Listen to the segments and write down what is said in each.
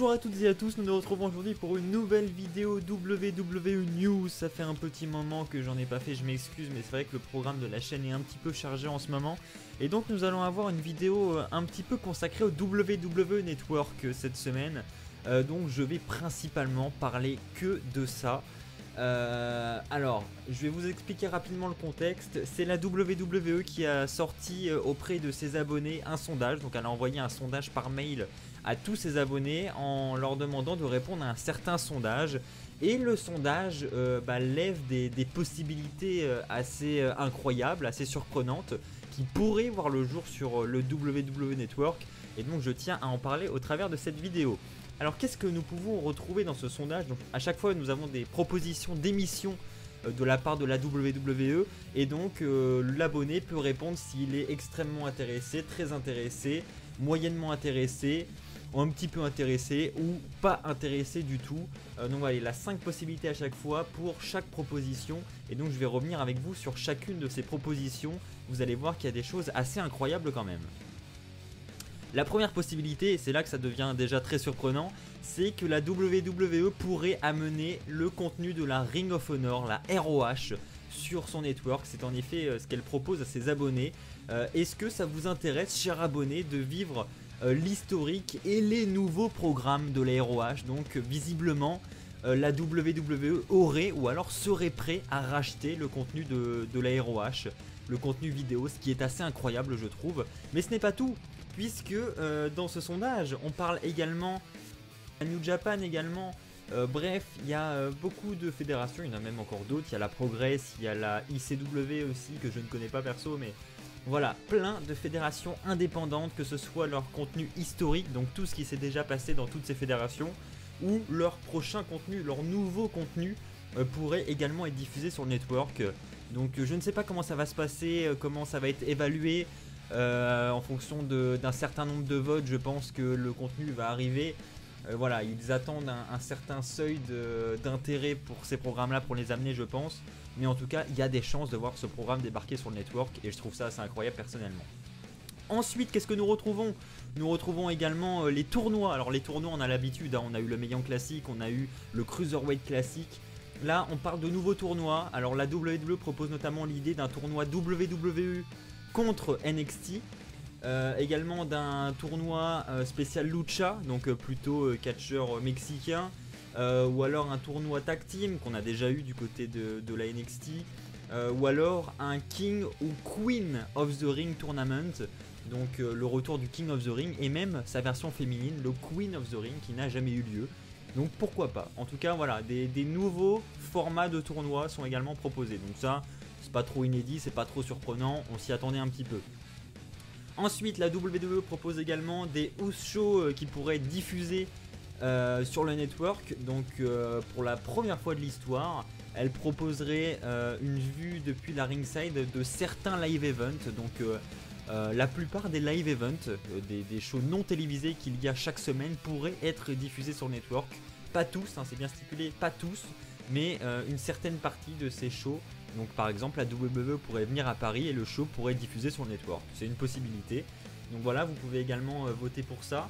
Bonjour à toutes et à tous, nous nous retrouvons aujourd'hui pour une nouvelle vidéo WWE News. Ça fait un petit moment que j'en ai pas fait, je m'excuse, mais c'est vrai que le programme de la chaîne est un petit peu chargé en ce moment. Et donc nous allons avoir une vidéo un petit peu consacrée au WWE Network cette semaine. Donc je vais principalement parler que de ça. Alors, je vais vous expliquer rapidement le contexte. C'est la WWE qui a sorti auprès de ses abonnés un sondage. Donc elle a envoyé un sondage par mail à tous ses abonnés en leur demandant de répondre à un certain sondage. Et le sondage lève des possibilités assez incroyables, assez surprenantes, qui pourraient voir le jour sur le WWE Network. Et donc je tiens à en parler au travers de cette vidéo. Alors qu'est-ce que nous pouvons retrouver dans ce sondage? Donc à chaque fois nous avons des propositions d'émissions de la part de la WWE. Et donc l'abonné peut répondre s'il est extrêmement intéressé, très intéressé, moyennement intéressé, un petit peu intéressé ou pas intéressé du tout. Donc voilà, il a 5 possibilités à chaque fois pour chaque proposition. Et donc je vais revenir avec vous sur chacune de ces propositions. Vous allez voir qu'il y a des choses assez incroyables quand même. La première possibilité, et c'est là que ça devient déjà très surprenant, c'est que la WWE pourrait amener le contenu de la Ring of Honor, la ROH, sur son network. C'est en effet ce qu'elle propose à ses abonnés. Est-ce que ça vous intéresse, chers abonnés, de vivre l'historique et les nouveaux programmes de la ROH? Donc visiblement la WWE aurait ou alors serait prêt à racheter le contenu de la ROH, le contenu vidéo, ce qui est assez incroyable je trouve. Mais ce n'est pas tout, puisque dans ce sondage on parle également à New Japan également. Bref, il y a beaucoup de fédérations, il y en a même encore d'autres. Il y a la Progress, il y a la ICW aussi que je ne connais pas perso, mais voilà, plein de fédérations indépendantes, que ce soit leur contenu historique, donc tout ce qui s'est déjà passé dans toutes ces fédérations, ou leur prochain contenu, leur nouveau contenu pourrait également être diffusé sur le network. Donc je ne sais pas comment ça va se passer, comment ça va être évalué. En fonction d'un certain nombre de votes, je pense que le contenu va arriver. Voilà, ils attendent un certain seuil d'intérêt pour ces programmes-là, pour les amener, je pense. Mais en tout cas, il y a des chances de voir ce programme débarquer sur le network et je trouve ça assez incroyable personnellement. Ensuite, qu'est-ce que nous retrouvons? Nous retrouvons également les tournois. Alors les tournois, on a l'habitude, hein, on a eu le Mae Young Classic, on a eu le Cruiserweight Classic. Là, on parle de nouveaux tournois. Alors la WWE propose notamment l'idée d'un tournoi WWE contre NXT. Également d'un tournoi spécial Lucha, donc plutôt catcheur mexicain, ou alors un tournoi tag team qu'on a déjà eu du côté de la NXT, ou alors un King ou Queen of the Ring Tournament, donc le retour du King of the Ring et même sa version féminine, le Queen of the Ring, qui n'a jamais eu lieu. Donc pourquoi pas. En tout cas voilà, des nouveaux formats de tournois sont également proposés, donc ça c'est pas trop inédit, c'est pas trop surprenant, on s'y attendait un petit peu. Ensuite, la WWE propose également des house shows qui pourraient être diffusés sur le network. Donc pour la première fois de l'histoire, elle proposerait une vue depuis la ringside de certains live events. Donc la plupart des live events, des shows non télévisés qu'il y a chaque semaine pourraient être diffusés sur le network. Pas tous, hein, c'est bien stipulé, pas tous, mais une certaine partie de ces shows. Donc par exemple la WWE pourrait venir à Paris et le show pourrait être diffusé sur le network. C'est une possibilité. Donc voilà, vous pouvez également voter pour ça.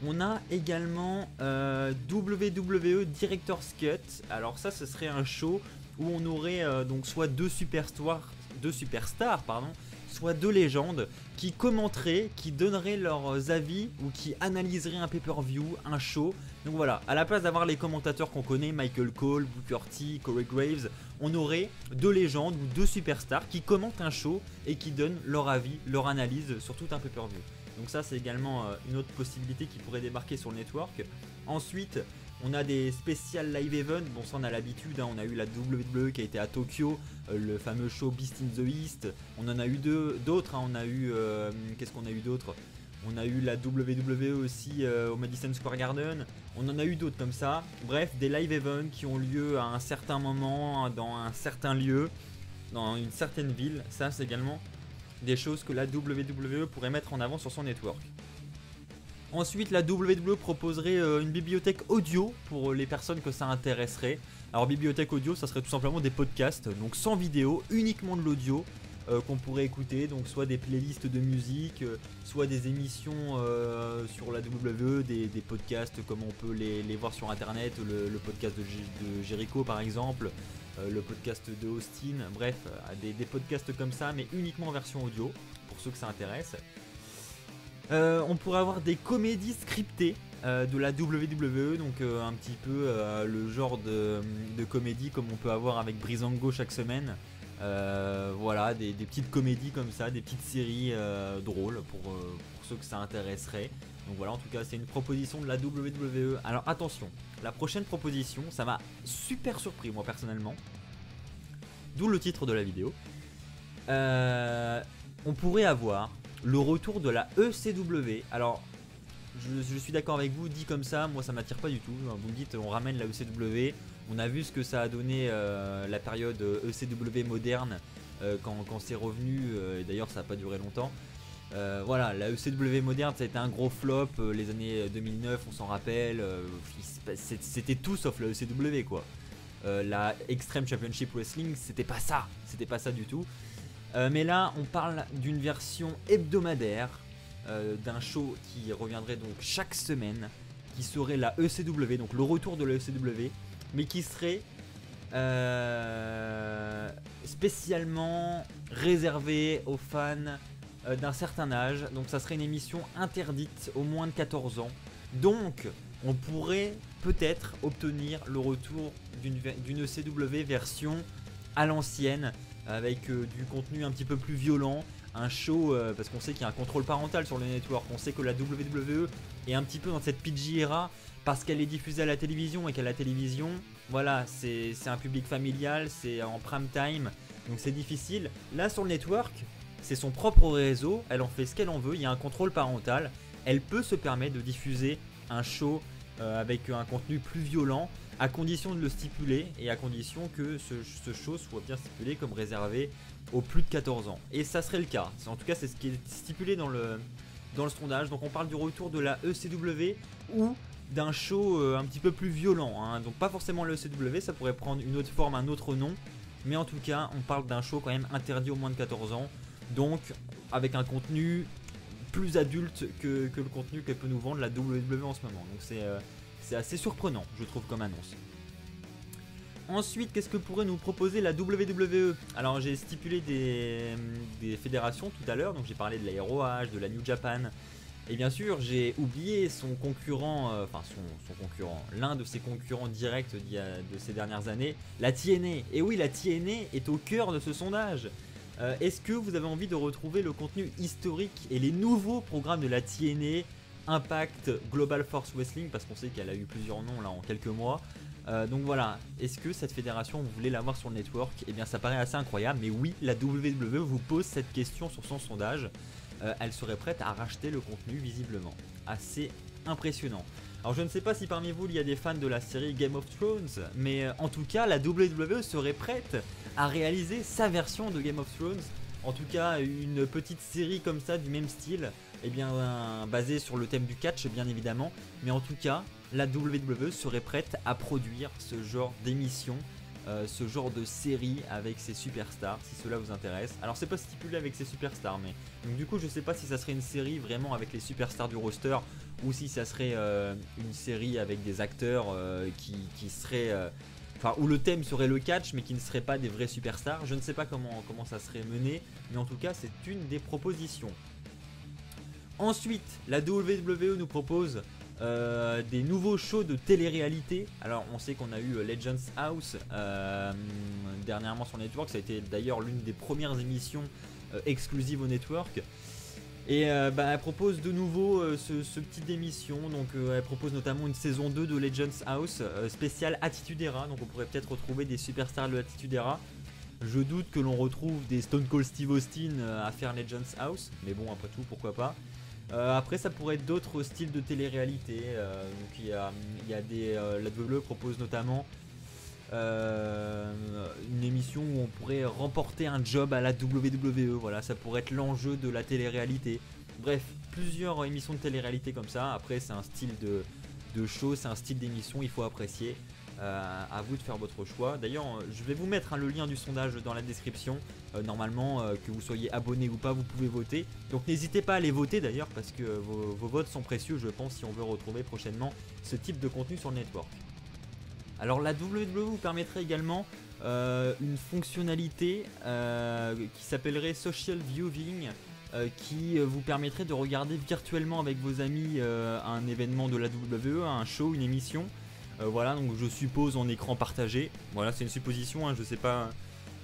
On a également WWE Director's Cut. Alors ça, ce serait un show où on aurait donc soit deux superstars, soit deux légendes qui commenteraient, qui donneraient leurs avis ou qui analyseraient un pay-per-view, un show. Donc voilà, à la place d'avoir les commentateurs qu'on connaît, Michael Cole, Booker T, Corey Graves, on aurait deux légendes ou deux superstars qui commentent un show et qui donnent leur avis, leur analyse sur tout un pay-per-view. Donc ça c'est également une autre possibilité qui pourrait débarquer sur le network. Ensuite, on a des spécial live events, bon ça on a l'habitude, hein, on a eu la WWE qui a été à Tokyo, le fameux show Beast in the East, on en a eu d'autres, hein, on a eu, qu'est-ce qu'on a eu d'autre? On a eu la WWE aussi au Madison Square Garden, on en a eu d'autres comme ça, bref des live events qui ont lieu à un certain moment, dans un certain lieu, dans une certaine ville, ça c'est également des choses que la WWE pourrait mettre en avant sur son network. Ensuite, la WWE proposerait une bibliothèque audio pour les personnes que ça intéresserait. Alors bibliothèque audio, ça serait tout simplement des podcasts, donc sans vidéo, uniquement de l'audio, qu'on pourrait écouter, donc soit des playlists de musique, soit des émissions sur la WWE, des podcasts comme on peut les voir sur internet, le podcast de Jericho par exemple, le podcast de Austin, bref, des podcasts comme ça, mais uniquement en version audio, pour ceux que ça intéresse. On pourrait avoir des comédies scriptées de la WWE, donc un petit peu le genre de comédie comme on peut avoir avec Breezango chaque semaine. Voilà, des petites comédies comme ça, des petites séries drôles pour ceux que ça intéresserait. Donc voilà, en tout cas c'est une proposition de la WWE. Alors attention, la prochaine proposition, ça m'a super surpris moi personnellement, d'où le titre de la vidéo. On pourrait avoir le retour de la ECW. Alors je suis d'accord avec vous, dit comme ça, moi ça m'attire pas du tout. Vous me dites on ramène la ECW, on a vu ce que ça a donné la période ECW moderne quand c'est revenu, et d'ailleurs ça n'a pas duré longtemps. Voilà, la ECW moderne ça a été un gros flop, les années 2009 on s'en rappelle, c'était tout sauf la ECW quoi. La Extreme Championship Wrestling c'était pas ça du tout. Mais là on parle d'une version hebdomadaire, d'un show qui reviendrait donc chaque semaine, qui serait la ECW, donc le retour de la ECW, mais qui serait spécialement réservé aux fans d'un certain âge. Donc ça serait une émission interdite aux moins de 14 ans. Donc on pourrait peut-être obtenir le retour d'une ECW version à l'ancienne, avec du contenu un petit peu plus violent, un show, parce qu'on sait qu'il y a un contrôle parental sur le network, on sait que la WWE est un petit peu dans cette PG era, parce qu'elle est diffusée à la télévision, et qu'à la télévision, voilà, c'est un public familial, c'est en prime time, donc c'est difficile. Là sur le network, c'est son propre réseau, elle en fait ce qu'elle en veut, il y a un contrôle parental, elle peut se permettre de diffuser un show avec un contenu plus violent, à condition de le stipuler et à condition que ce show soit bien stipulé comme réservé aux plus de 14 ans. Et ça serait le cas, en tout cas c'est ce qui est stipulé dans le sondage. Donc on parle du retour de la ECW ou d'un show un petit peu plus violent, hein. Donc pas forcément le ECW, ça pourrait prendre une autre forme, un autre nom, mais en tout cas on parle d'un show quand même interdit aux moins de 14 ans, donc avec un contenu plus adulte que le contenu qu'elle peut nous vendre la WWE en ce moment. Donc c'est assez surprenant je trouve comme annonce. Ensuite, qu'est-ce que pourrait nous proposer la WWE? Alors j'ai stipulé des fédérations tout à l'heure, donc j'ai parlé de la ROH, de la New Japan, et bien sûr j'ai oublié son concurrent, son concurrent, l'un de ses concurrents directs de ces dernières années, la TNA. Et oui, la TNA est au cœur de ce sondage. Est-ce que vous avez envie de retrouver le contenu historique et les nouveaux programmes de la TNA, Impact, Global Force Wrestling, parce qu'on sait qu'elle a eu plusieurs noms là en quelques mois. Donc voilà, est-ce que cette fédération vous voulez l'avoir sur le network? Eh bien ça paraît assez incroyable, mais oui, la WWE vous pose cette question sur son sondage. Elle serait prête à racheter le contenu visiblement. Assez impressionnant. Alors je ne sais pas si parmi vous il y a des fans de la série Game of Thrones, mais en tout cas la WWE serait prête à réaliser sa version de Game of Thrones. En tout cas une petite série comme ça du même style, et bien basée sur le thème du catch bien évidemment, mais en tout cas la WWE serait prête à produire ce genre d'émission, ce genre de série avec ses superstars, si cela vous intéresse. Alors c'est pas stipulé avec ses superstars, mais donc du coup je sais pas si ça serait une série vraiment avec les superstars du roster, ou si ça serait une série avec des acteurs qui seraient enfin où le thème serait le catch mais qui ne seraient pas des vrais superstars. Je ne sais pas comment ça serait mené, mais en tout cas c'est une des propositions. Ensuite la WWE nous propose des nouveaux shows de télé-réalité. Alors on sait qu'on a eu Legends House dernièrement sur Network, ça a été d'ailleurs l'une des premières émissions exclusives au Network. Et elle propose de nouveau ce type d'émission, donc elle propose notamment une saison 2 de Legends House spéciale Attitude Era, donc on pourrait peut-être retrouver des superstars de Attitude Era. Je doute que l'on retrouve des Stone Cold Steve Austin à faire Legends House, mais bon après tout pourquoi pas. Après ça pourrait être d'autres styles de télé-réalité, donc il y a des, la WWE propose notamment une émission où on pourrait remporter un job à la WWE, voilà, ça pourrait être l'enjeu de la télé-réalité. Bref, plusieurs émissions de télé-réalité comme ça. Après c'est un style de show, c'est un style d'émission, il faut apprécier. À vous de faire votre choix. D'ailleurs, je vais vous mettre le lien du sondage dans la description. Normalement, que vous soyez abonné ou pas, vous pouvez voter. Donc n'hésitez pas à aller voter d'ailleurs, parce que vos votes sont précieux, je pense, si on veut retrouver prochainement ce type de contenu sur le network. Alors la WWE vous permettrait également une fonctionnalité qui s'appellerait Social Viewing, qui vous permettrait de regarder virtuellement avec vos amis un événement de la WWE, un show, une émission. Voilà, donc je suppose en écran partagé. Voilà, c'est une supposition, hein, je sais pas.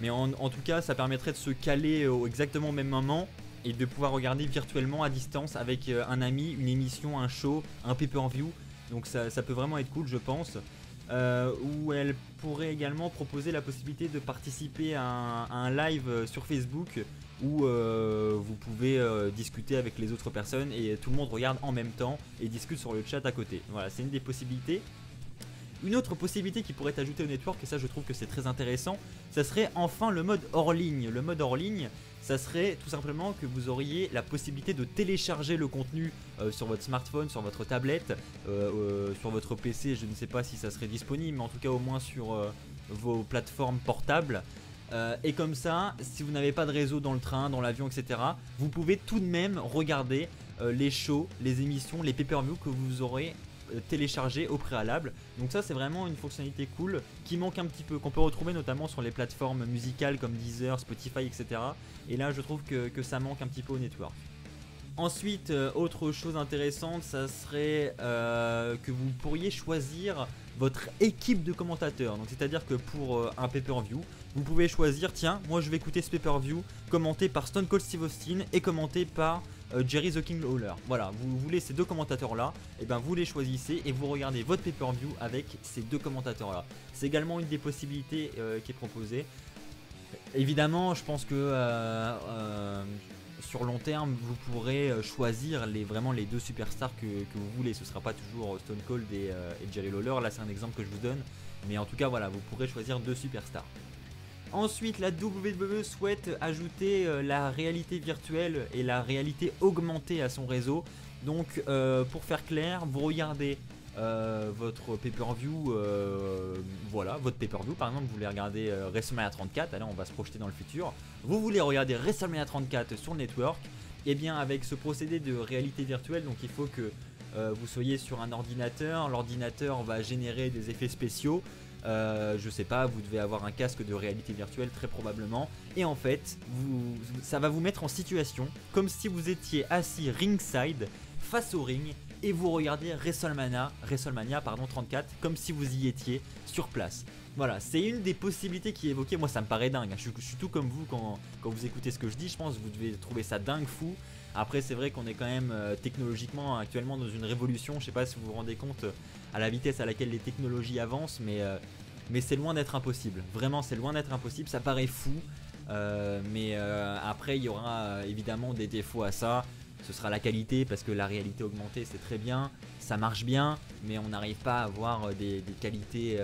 Mais en tout cas, ça permettrait de se caler exactement au même moment et de pouvoir regarder virtuellement à distance avec un ami, une émission, un show, un pay-per-view. Donc ça peut vraiment être cool, je pense. Où elle pourrait également proposer la possibilité de participer à un live sur Facebook où vous pouvez discuter avec les autres personnes et tout le monde regarde en même temps et discute sur le chat à côté. Voilà, c'est une des possibilités. Une autre possibilité qui pourrait être ajoutée au network, et ça je trouve que c'est très intéressant, ça serait enfin le mode hors ligne. Le mode hors ligne, ça serait tout simplement que vous auriez la possibilité de télécharger le contenu sur votre smartphone, sur votre tablette, sur votre PC. Je ne sais pas si ça serait disponible, mais en tout cas au moins sur vos plateformes portables. Et comme ça, si vous n'avez pas de réseau dans le train, dans l'avion, etc., vous pouvez tout de même regarder les shows, les émissions, les pay-per-view que vous aurez téléchargé au préalable. Donc ça c'est vraiment une fonctionnalité cool qui manque un petit peu, qu'on peut retrouver notamment sur les plateformes musicales comme Deezer, Spotify, etc. Et là je trouve que ça manque un petit peu au network. Ensuite, autre chose intéressante, ça serait que vous pourriez choisir votre équipe de commentateurs. Donc c'est-à-dire que pour un pay-per-view, vous pouvez choisir, tiens, moi je vais écouter ce pay-per-view commenté par Stone Cold Steve Austin et commenté par Jerry the King Lawler. Voilà, vous voulez ces deux commentateurs là, et ben vous les choisissez et vous regardez votre pay-per-view avec ces deux commentateurs là. C'est également une des possibilités qui est proposée. Évidemment, je pense que sur long terme, vous pourrez choisir vraiment les deux superstars que vous voulez. Ce ne sera pas toujours Stone Cold et Jerry Lawler. Là, c'est un exemple que je vous donne. Mais en tout cas, voilà, vous pourrez choisir deux superstars. Ensuite, la WWE souhaite ajouter la réalité virtuelle et la réalité augmentée à son réseau. Donc, pour faire clair, vous regardez votre pay-per-view, voilà, votre pay-per-view par exemple, vous voulez regarder WrestleMania 34, là on va se projeter dans le futur, vous voulez regarder WrestleMania 34 sur le network, et bien avec ce procédé de réalité virtuelle, donc il faut que vous soyez sur un ordinateur, l'ordinateur va générer des effets spéciaux, je sais pas, vous devez avoir un casque de réalité virtuelle très probablement, et en fait ça va vous mettre en situation comme si vous étiez assis ringside face au ring et vous regardez WrestleMania 34 comme si vous y étiez sur place. Voilà, c'est une des possibilités qui est évoquée. Moi ça me paraît dingue, je suis tout comme vous quand vous écoutez ce que je dis, je pense que vous devez trouver ça dingue fou. Après c'est vrai qu'on est quand même technologiquement actuellement dans une révolution, je sais pas si vous vous rendez compte à la vitesse à laquelle les technologies avancent, mais c'est loin d'être impossible, vraiment c'est loin d'être impossible, ça paraît fou, mais après il y aura évidemment des défauts à ça. Ce sera la qualité parce que la réalité augmentée c'est très bien, ça marche bien, mais on n'arrive pas à avoir des qualités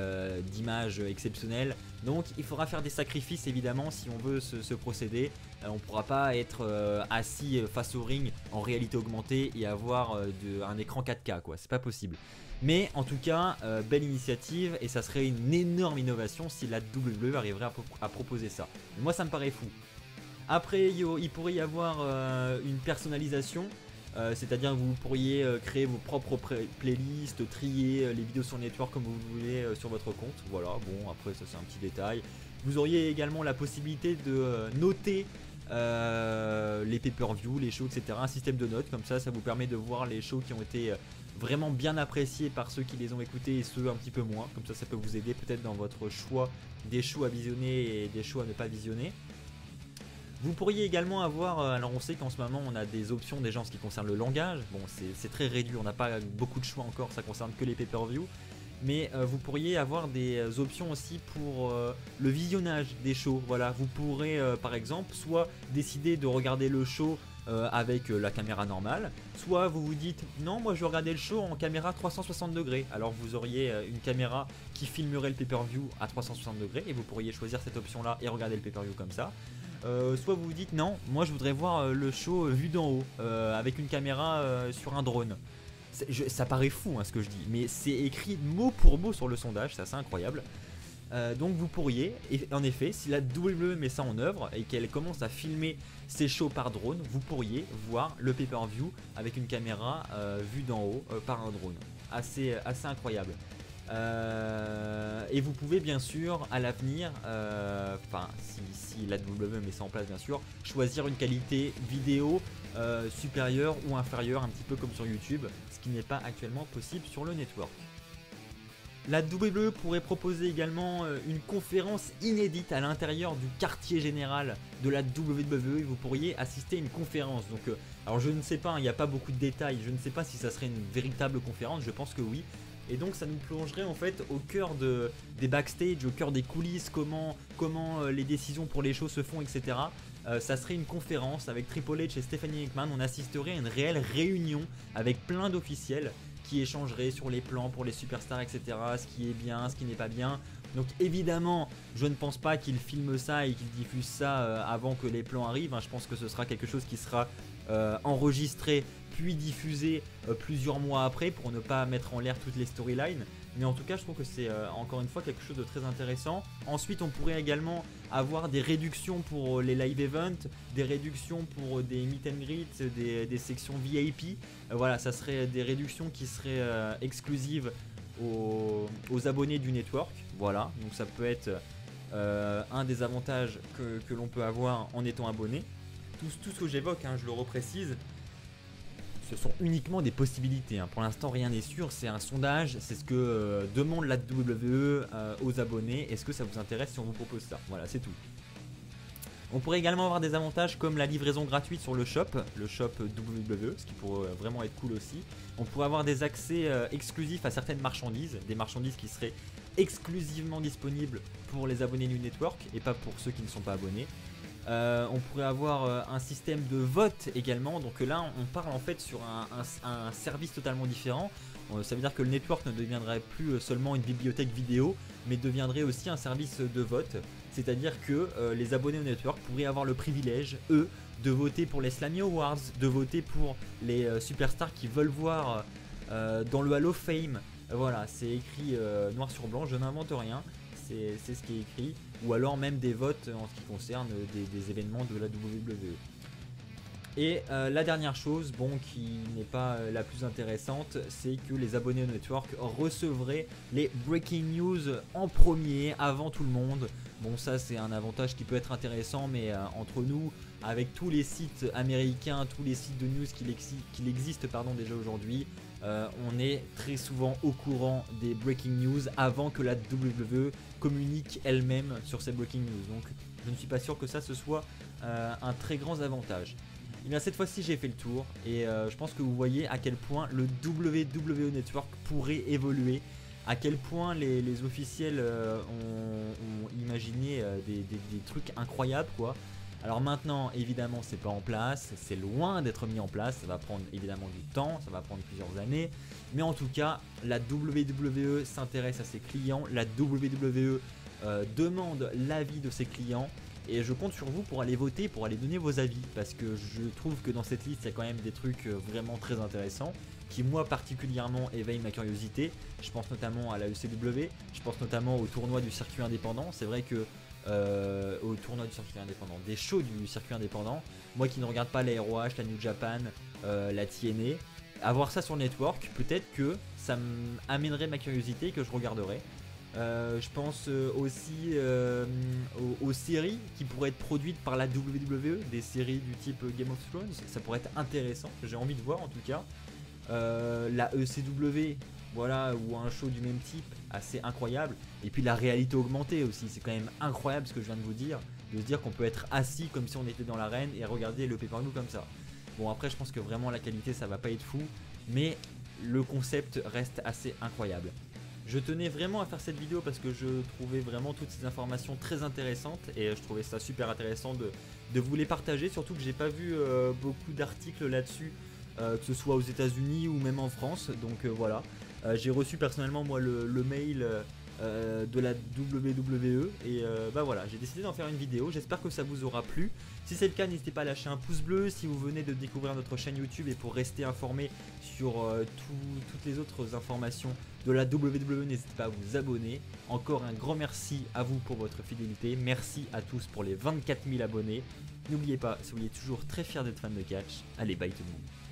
d'image exceptionnelles. Donc il faudra faire des sacrifices évidemment si on veut ce procédé. On ne pourra pas être assis face au ring en réalité augmentée et avoir un écran 4K quoi, c'est pas possible. Mais en tout cas, belle initiative et ça serait une énorme innovation si la WWE arriverait à proposer ça. Moi ça me paraît fou. Après il pourrait y avoir une personnalisation, c'est-à-dire que vous pourriez créer vos propres playlists, trier les vidéos sur le network comme vous voulez sur votre compte. Voilà, bon après ça c'est un petit détail. Vous auriez également la possibilité de noter les pay-per-view, les shows, etc. Un système de notes, comme ça vous permet de voir les shows qui ont été vraiment bien appréciés par ceux qui les ont écoutés et ceux un petit peu moins. Comme ça peut vous aider peut-être dans votre choix des shows à visionner et des shows à ne pas visionner. Vous pourriez également avoir, alors on sait qu'en ce moment on a des options déjà en ce qui concerne le langage, bon c'est très réduit, on n'a pas beaucoup de choix encore, ça concerne que les pay-per-view, mais vous pourriez avoir des options aussi pour le visionnage des shows. Voilà, vous pourrez par exemple soit décider de regarder le show avec la caméra normale, soit vous vous dites non moi je vais regarder le show en caméra 360 degrés, alors vous auriez une caméra qui filmerait le pay-per-view à 360 degrés et vous pourriez choisir cette option là et regarder le pay-per-view comme ça. Soit vous vous dites non, moi je voudrais voir le show vu d'en haut avec une caméra sur un drone. Ça paraît fou hein, ce que je dis, mais c'est écrit mot pour mot sur le sondage, c'est assez incroyable. Donc vous pourriez, et en effet, si la WWE met ça en œuvre et qu'elle commence à filmer ses shows par drone, vous pourriez voir le pay-per-view avec une caméra vue d'en haut par un drone. Assez incroyable. Et vous pouvez bien sûr à l'avenir, si la WWE met ça en place bien sûr, choisir une qualité vidéo supérieure ou inférieure, un petit peu comme sur YouTube, ce qui n'est pas actuellement possible sur le network. La WWE pourrait proposer également une conférence inédite à l'intérieur du quartier général de la WWE et vous pourriez assister à une conférence. Donc, alors je ne sais pas, il n'y a pas beaucoup de détails, je ne sais pas si ça serait une véritable conférence, je pense que oui. Et donc ça nous plongerait en fait au cœur des backstage, au cœur des coulisses, comment les décisions pour les shows se font, etc. Ça serait une conférence avec Triple H et Stephanie McMahon, on assisterait à une réelle réunion avec plein d'officiels qui échangeraient sur les plans pour les superstars, etc. Ce qui est bien, ce qui n'est pas bien. Donc évidemment, je ne pense pas qu'ils filment ça et qu'ils diffusent ça avant que les plans arrivent. Je pense que ce sera quelque chose qui sera enregistré puis diffusé plusieurs mois après pour ne pas mettre en l'air toutes les storylines. Mais en tout cas, je trouve que c'est encore une fois quelque chose de très intéressant. Ensuite, on pourrait également avoir des réductions pour les live events, des réductions pour des meet and greet, des sections VIP. Voilà, ça serait des réductions qui seraient exclusives aux abonnés du network. Voilà, donc ça peut être un des avantages que l'on peut avoir en étant abonné. Tout ce que j'évoque, je le reprécise, ce sont uniquement des possibilités. Pour l'instant, rien n'est sûr. C'est un sondage. C'est ce que demande la WWE aux abonnés. Est-ce que ça vous intéresse si on vous propose ça? Voilà, c'est tout. On pourrait également avoir des avantages comme la livraison gratuite sur le shop WWE, ce qui pourrait vraiment être cool aussi. On pourrait avoir des accès exclusifs à certaines marchandises, des marchandises qui seraient exclusivement disponibles pour les abonnés du network et pas pour ceux qui ne sont pas abonnés. On pourrait avoir un système de vote également, donc là on parle en fait sur un service totalement différent. Ça veut dire que le network ne deviendrait plus seulement une bibliothèque vidéo, mais deviendrait aussi un service de vote. C'est-à-dire que les abonnés au network pourraient avoir le privilège, eux, de voter pour les Slammy Awards, de voter pour les superstars qu'ils veulent voir dans le Hall of Fame. Voilà, c'est écrit noir sur blanc, je n'invente rien. C'est ce qui est écrit, ou alors même des votes en ce qui concerne des événements de la WWE. Et la dernière chose, qui n'est pas la plus intéressante, c'est que les abonnés au network recevraient les breaking news en premier, avant tout le monde. Bon, ça c'est un avantage qui peut être intéressant, mais entre nous, avec tous les sites américains, tous les sites de news qu'il existe déjà aujourd'hui, on est très souvent au courant des breaking news avant que la WWE communique elle-même sur ces breaking news. Donc je ne suis pas sûr que ça ce soit un très grand avantage. Et bien cette fois-ci j'ai fait le tour et je pense que vous voyez à quel point le WWE Network pourrait évoluer, à quel point les officiels ont imaginé des trucs incroyables quoi. Alors maintenant évidemment c'est pas en place, c'est loin d'être mis en place, ça va prendre évidemment du temps, ça va prendre plusieurs années, mais en tout cas la WWE s'intéresse à ses clients, la WWE demande l'avis de ses clients et je compte sur vous pour aller voter, pour aller donner vos avis parce que je trouve que dans cette liste il y a quand même des trucs vraiment très intéressants qui moi particulièrement éveillent ma curiosité. Je pense notamment à la ECW, je pense notamment au tournoi du circuit indépendant. C'est vrai que au tournoi du circuit indépendant, des shows du circuit indépendant, moi qui ne regarde pas la ROH, la New Japan, la TNA, avoir ça sur le network, peut-être que ça amènerait ma curiosité et que je regarderais. Je pense aussi aux séries qui pourraient être produites par la WWE, des séries du type Game of Thrones, ça pourrait être intéressant, j'ai envie de voir en tout cas. La ECW, voilà, ou un show du même type, assez incroyable. Et puis la réalité augmentée aussi, c'est quand même incroyable ce que je viens de vous dire, de se dire qu'on peut être assis comme si on était dans l'arène et regarder le pay-per-view comme ça. Bon après je pense que vraiment la qualité ça va pas être fou, mais le concept reste assez incroyable. Je tenais vraiment à faire cette vidéo parce que je trouvais vraiment toutes ces informations très intéressantes et je trouvais ça super intéressant de vous les partager, surtout que j'ai pas vu beaucoup d'articles là-dessus, que ce soit aux États-Unis ou même en France, donc voilà. J'ai reçu personnellement moi le mail de la WWE. Et bah voilà, j'ai décidé d'en faire une vidéo, j'espère que ça vous aura plu. Si c'est le cas, n'hésitez pas à lâcher un pouce bleu. Si vous venez de découvrir notre chaîne YouTube et pour rester informé sur toutes les autres informations de la WWE, n'hésitez pas à vous abonner. Encore un grand merci à vous pour votre fidélité. Merci à tous pour les 24 000 abonnés. N'oubliez pas, soyez toujours très fiers d'être fan de catch. Allez, bye tout le monde.